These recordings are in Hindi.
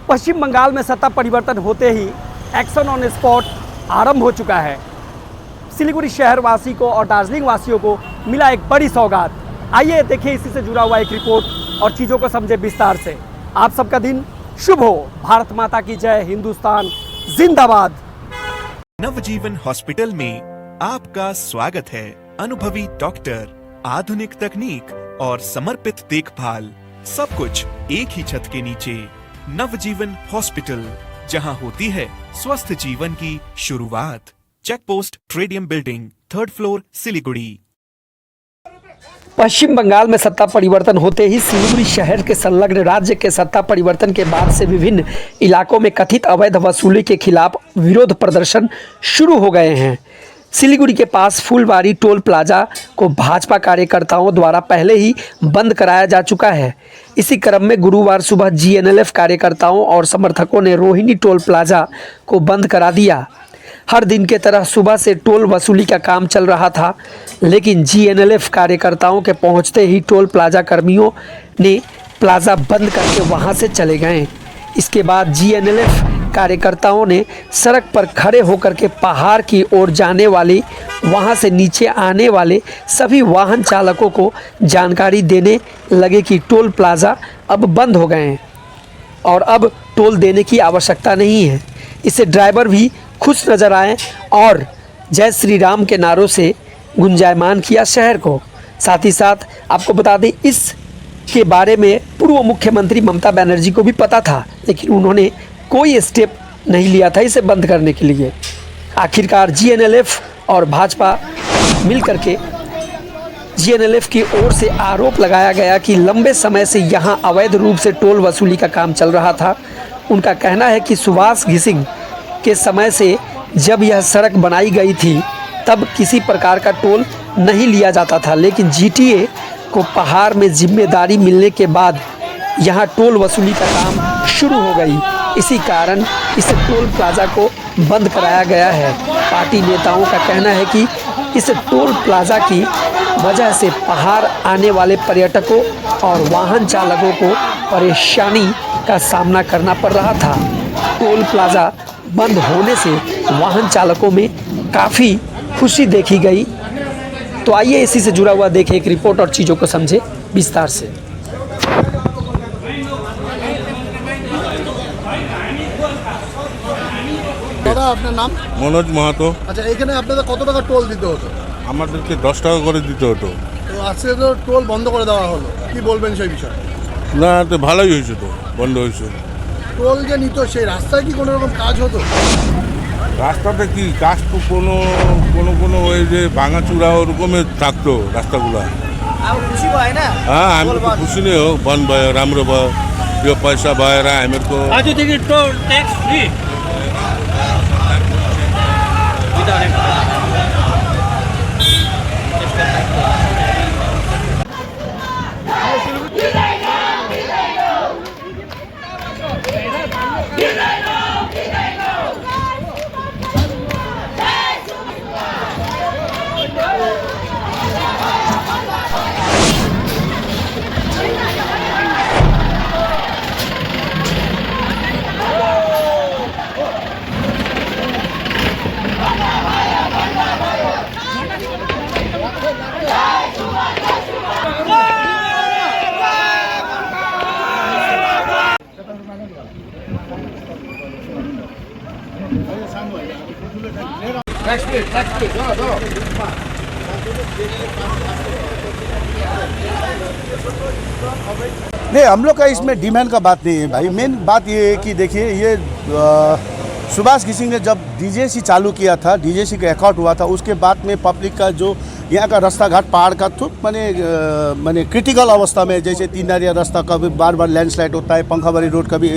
पश्चिम बंगाल में सत्ता परिवर्तन होते ही एक्शन ऑन स्पॉट आरंभ हो चुका है। सिलीगुड़ी शहरवासी को और दार्जिलिंग वासियों को मिला एक बड़ी सौगात। आइए देखिए इसी से जुड़ा हुआ एक रिपोर्ट और चीज़ों को समझे विस्तार से। आप सबका दिन शुभ हो। भारत माता की जय, हिंदुस्तान जिंदाबाद। नवजीवन हॉस्पिटल में आपका स्वागत है। अनुभवी डॉक्टर, आधुनिक तकनीक और समर्पित देखभाल, सब कुछ एक ही छत के नीचे। नवजीवन हॉस्पिटल, जहां होती है स्वस्थ जीवन की शुरुआत। चेक पोस्ट ट्रेडियम building, 3rd floor, Siliguri. Paschim Bengal में सत्ता परिवर्तन होते ही सिलीगुड़ी शहर के संलग्न राज्य के सत्ता परिवर्तन के बाद से विभिन्न इलाकों में कथित अवैध वसूली के खिलाफ विरोध प्रदर्शन शुरू हो गए हैं। सिलीगुड़ी के पास फुलबारी टोल प्लाजा को भाजपा कार्यकर्ताओं द्वारा पहले ही बंद कराया जा चुका है। इसी क्रम में गुरुवार सुबह जीएनएलएफ कार्यकर्ताओं और समर्थकों ने रोहिणी टोल प्लाजा को बंद करा दिया। हर दिन के तरह सुबह से टोल वसूली का काम चल रहा था, लेकिन जीएनएलएफ कार्यकर्ताओं के पहुंचते ही टोल प्लाजा कर्मियों ने प्लाजा बंद करके वहां से चले गए। इसके बाद जीएनएलएफ कार्यकर्ताओं ने सड़क पर खड़े होकर के पहाड़ की ओर जाने वाली, वहां से नीचे आने वाले सभी वाहन चालकों को जानकारी देने लगे कि टोल प्लाजा अब बंद हो गए हैं और अब टोल देने की आवश्यकता नहीं है। इससे ड्राइवर भी खुश नजर आए और जय श्री राम के नारों से गुंजायमान किया शहर को। साथ ही साथ आपको बता दें, इसके बारे में पूर्व मुख्यमंत्री ममता बनर्जी को भी पता था, लेकिन उन्होंने कोई स्टेप नहीं लिया था इसे बंद करने के लिए। आखिरकार जीएनएलएफ और भाजपा मिलकर के जीएनएलएफ की ओर से आरोप लगाया गया कि लंबे समय से यहां अवैध रूप से टोल वसूली का काम चल रहा था। उनका कहना है कि सुभाष घिसिंग के समय से जब यह सड़क बनाई गई थी तब किसी प्रकार का टोल नहीं लिया जाता था, लेकिन जीटीए को पहाड़ में जिम्मेदारी मिलने के बाद यहाँ टोल वसूली का काम शुरू हो गई। इसी कारण इस टोल प्लाजा को बंद कराया गया है। पार्टी नेताओं का कहना है कि इस टोल प्लाजा की वजह से पहाड़ आने वाले पर्यटकों और वाहन चालकों को परेशानी का सामना करना पड़ रहा था। टोल प्लाजा बंद होने से वाहन चालकों में काफ़ी खुशी देखी गई। तो आइए इसी से जुड़ा हुआ देखें एक रिपोर्ट और चीज़ों को समझे विस्तार से। দাদা আপনার নাম? মনোজ মাহাতো। আচ্ছা, এখানে আপনাদের কত টাকা টোল দিতে হতো? আমাদেরকে 10 টাকা করে দিতে হতো। তো আজকে তো টোল বন্ধ করে দেওয়া হলো, কি বলবেন সেই বিষয়ে? না, তো ভালোই হয়েছে, তো বন্ধ হয়েছে। টোল যে নিত সেই রাস্তায় কি কোনো রকম কাজ হতো? রাস্তাতে কি কাজ তো কোনো ওই যে ভাঙাচুরা ওরকমের থাকতো রাস্তাগুলো। खुशी भयो ना? हाँ, हामी तो खुसी नै हो, बन्द भयो, राम्रो भयो। यो पैसा भएर हामीहरूको आजदेखि टोल ट्याक्स फ्री। नहीं, हम लोग का इसमें डिमांड का बात नहीं है भाई। मेन बात ये है कि देखिए, ये सुभाष घिसिंग ने जब डीजेसी चालू किया था, डीजेसी का अकाउंट हुआ था, उसके बाद में पब्लिक का जो यहाँ का रास्ता घाट पहाड़ का तो माने क्रिटिकल अवस्था में, जैसे तीनदारिया रास्ता कभी बार बार लैंडस्लाइड होता है, पंखाबारी रोड का भी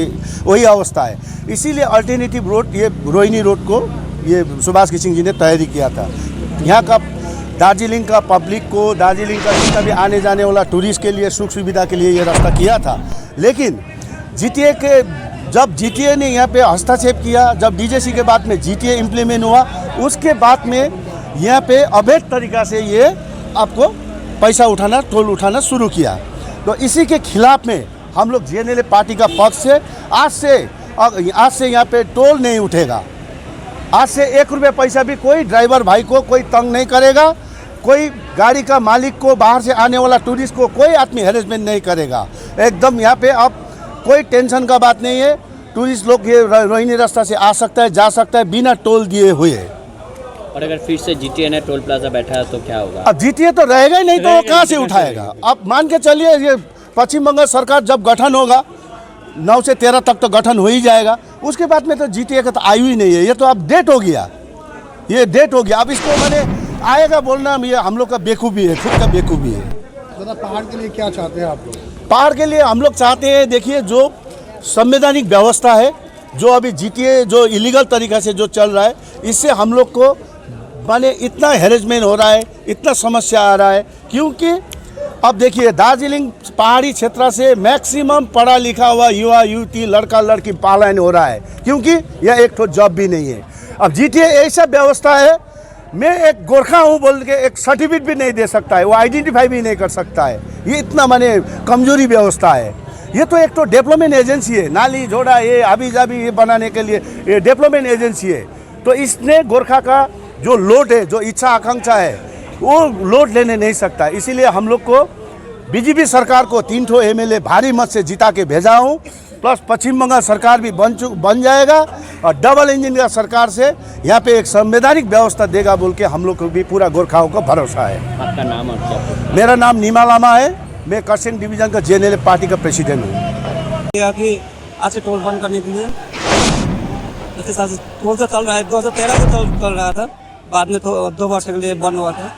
वही अवस्था है। इसीलिए अल्टरनेटिव रोड, ये रोहिणी रोड को ये सुभाष घिसिंग जी ने तैयारी किया था। यहाँ का दार्जिलिंग का पब्लिक को, दार्जिलिंग का जितना भी आने जाने वाला टूरिस्ट के लिए सुख सुविधा के लिए ये रास्ता किया था। लेकिन जीटीए के जब जीटीए ने यहाँ पे हस्तक्षेप किया, जब डीजेसी के बाद में जीटीए इम्प्लीमेंट हुआ, उसके बाद में यहाँ पे अवैध तरीक़ा से ये आपको पैसा उठाना, टोल उठाना शुरू किया। तो इसी के खिलाफ में हम लोग जेएनएल पार्टी का पक्ष से आज से यहाँ पे टोल नहीं उठेगा। आज से 1 रुपये पैसा भी कोई ड्राइवर भाई को कोई तंग नहीं करेगा, कोई गाड़ी का मालिक को, बाहर से आने वाला टूरिस्ट को कोई आदमी हैरेसमेंट नहीं करेगा। एकदम यहाँ पे अब कोई टेंशन का बात नहीं है। टूरिस्ट लोग ये रोहिणी रास्ता से आ सकता है, जा सकता है बिना टोल दिए हुए। और अगर फिर से जीटीए ने टोल प्लाजा बैठा है तो क्या होगा? अब जीटीए तो रहेगा ही नहीं, तो वो कहाँ से उठाएगा? अब मान के चलिए ये पश्चिम बंगाल सरकार जब गठन होगा 9 से 13 तक तो गठन हो ही जाएगा, उसके बाद में तो जीटीए का तो आयु ही नहीं है। ये तो अब डेट हो गया, ये डेट हो गया। अब इसको मैंने आएगा बोलना ये हम लोग का बेवकूफ़ी है, खुद का बेवकूफ़ी है। दादा पहाड़ के लिए क्या चाहते हैं आप लोग? पहाड़ के लिए हम लोग चाहते हैं, देखिए जो संवैधानिक व्यवस्था है, जो अभी जीटीए जो इलीगल तरीक़ा से जो चल रहा है, इससे हम लोग को माने इतना हैरेसमेंट हो रहा है, इतना समस्या आ रहा है। क्योंकि अब देखिए दार्जिलिंग पहाड़ी क्षेत्र से मैक्सिमम पढ़ा लिखा हुआ युवा युवती लड़का लड़की पलायन हो रहा है, क्योंकि यह एक तो जॉब भी नहीं है। अब जीटीए ऐसा व्यवस्था है, मैं एक गोरखा हूँ बोल के एक सर्टिफिकेट भी नहीं दे सकता है, वो आइडेंटिफाई भी नहीं कर सकता है। ये इतना माने कमजोरी व्यवस्था है। ये तो एक तो डेवलपमेंट एजेंसी है, नाली जोड़ा ये हाबी जाबी ये बनाने के लिए ये डेवलपमेंट एजेंसी है। तो इसने गोरखा का जो लोड है, जो इच्छा आकांक्षा है, वो लोड लेने नहीं सकता। इसीलिए हम लोग को बीजेपी सरकार को 3 ठो एमएलए भारी मत से जिता के भेजा हूँ, प्लस पश्चिम बंगाल सरकार भी बन जाएगा और डबल इंजन का सरकार से यहाँ पे एक संवैधानिक व्यवस्था देगा बोल के हम लोग को भी पूरा गोरखाओं को भरोसा है। आपका नाम और क्या? मेरा नाम नीमा लामा है, मैं करसिंग डिवीजन का जेएनएल पार्टी का प्रेसिडेंट हूँ। कि आज से टोल बंद करने के लिए इसके साथ टोल तो चल रहा है, 2013 से टोल चल रहा था, बाद में तो 2 वर्ष के लिए बंद हुआ था।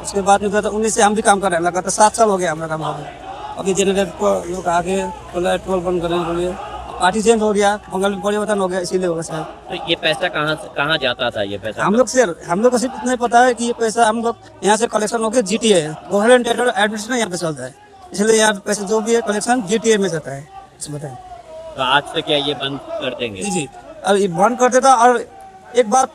उसके बाद में 2019 से हम भी काम कर रहे हैं, लगातार 7 साल हो गया हमारा काम हो गया। अभी जनरेट को लोग आगे टोल बंद करने के लिए पार्टी चेंज हो गया, बंगाल में परिवर्तन हो गया, इसीलिए होगा सर। तो ये पैसा कहाँ जाता था? ये पैसा हम लोग को सिर्फ इतना ही पता है कि ये पैसा हम लोग यहाँ से कलेक्शन होकर जीटीए गवर्नमेंट एडमिनिस्ट्रेशन यहाँ पे चलता है, इसलिए यहाँ पे पैसा जो भी है कलेक्शन जीटीए में जाता है। बताएं तो आज से क्या ये बंद कर देंगे? जी अब ये बंद कर देता। और एक बात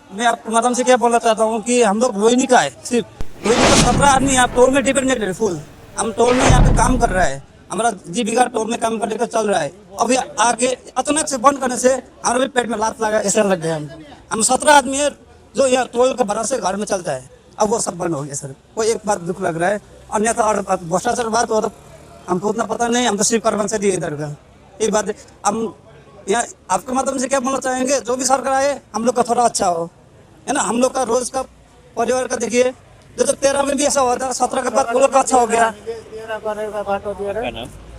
मैं आपके माध्यम से क्या बोलना चाहता हूँ कि हम लोग रोहिणी का है, सिर्फ रोहिणी का 17 आदमी आप टोल में डिपेंडेंट है फुल। हम टोल में यहाँ पे काम कर रहा है, हमारा जीविका टोल में काम करने का चल रहा है। अभी आगे अचानक से बंद करने से हमारे भी पेट में लात लगा ऐसा लग गया। हम 17 आदमी है जो यहाँ टोल के भरोसे घर में चलता है, अब वो सब बंद हो गया सर। वो एक बात दुख लग रहा है। अन्यथा और भ्रष्टाचार बात हो तो हमको उतना पता नहीं, हम तो सिर्फ कर्मचारी है इधर का। एक बात हम यहाँ आपके माध्यम से क्या बोलना चाहेंगे, जो भी सरकार आए हम लोग का थोड़ा अच्छा हो, है ना। हम लोग का रोज का परिवार का देखिए, जो 13 में भी ऐसा हुआ था, 17 के बाद लोग का अच्छा हो गया।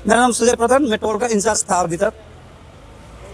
मेरा नाम सुजय प्रधान, मैं टोल का इंचार्ज था अभी तक।